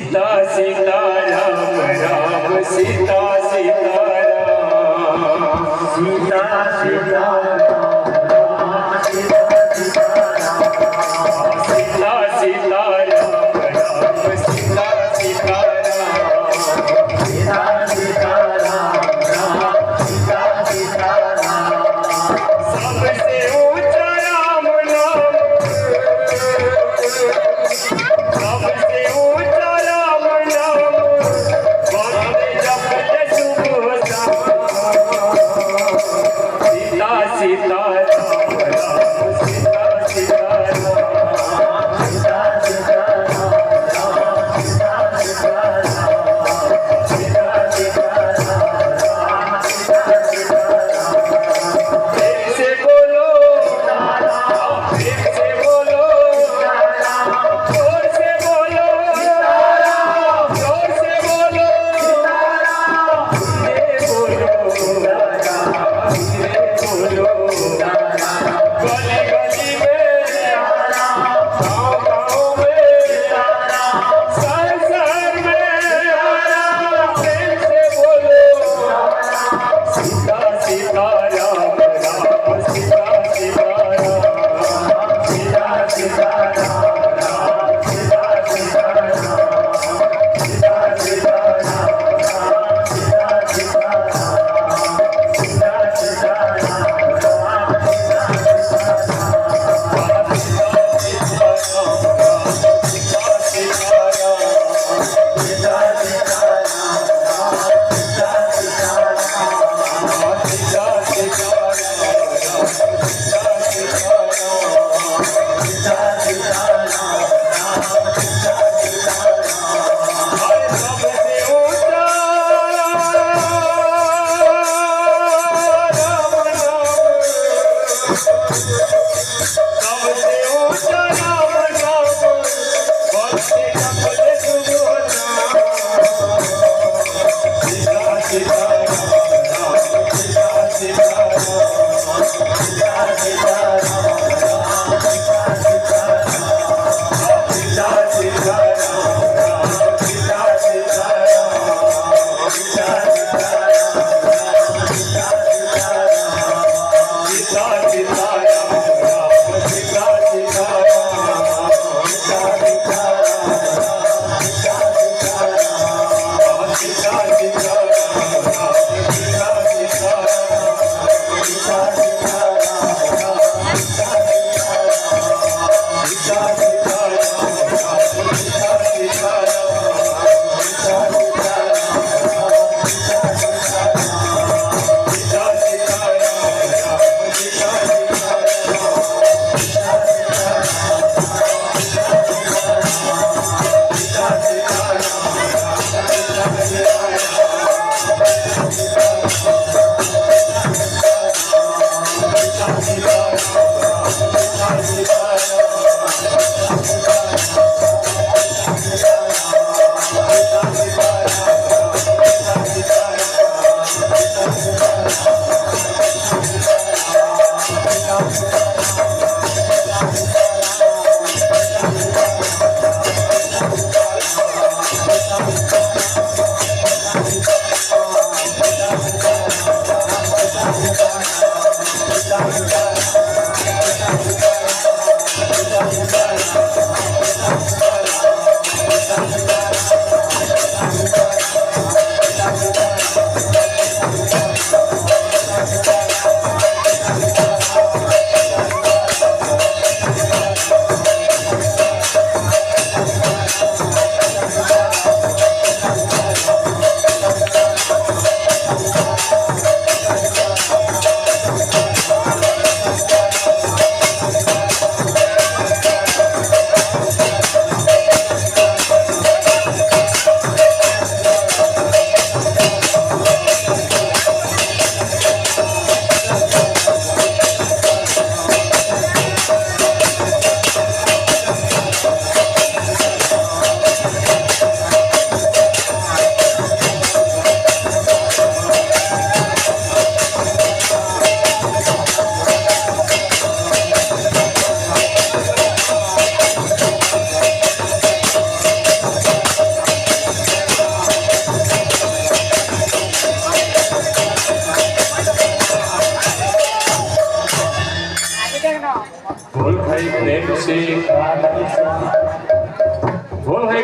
सीता सीता राम राम सीता सीता राम सीता सीता राम सीता सीता राम सीता सीता राम राम सीता सीता राम सीता सीता राम राम सीता सीता राम सबसे ऊंचा राम नाम सबसे ऊंचा राम नाम वंदे जपते शुभ सीता सीता राम राम सीता सीता राम सीता सीता राम राम सीता सीता राम सीता सीता राम सीता सीता राम प्रेम से बोलो प्रेम से बोलो जोर से बोलो जोर से बोलो धीरे बोलो धीरे बोलो गली गली में गाँव गाँव में शहर शहर में प्रेम से बोलो सीता सीता राम राम सीता सीता राम सीता सीता राम राम सीता सीता राम सीता सीता राम राम सीता सीता राम सीता सीता राम राम सीता सीता राम सीता सीता राम सीता सीता राम सीता सीता राम सीता सीता राम सीता सीता राम सीता सीता बोल भाई प्रेम से बोल भाई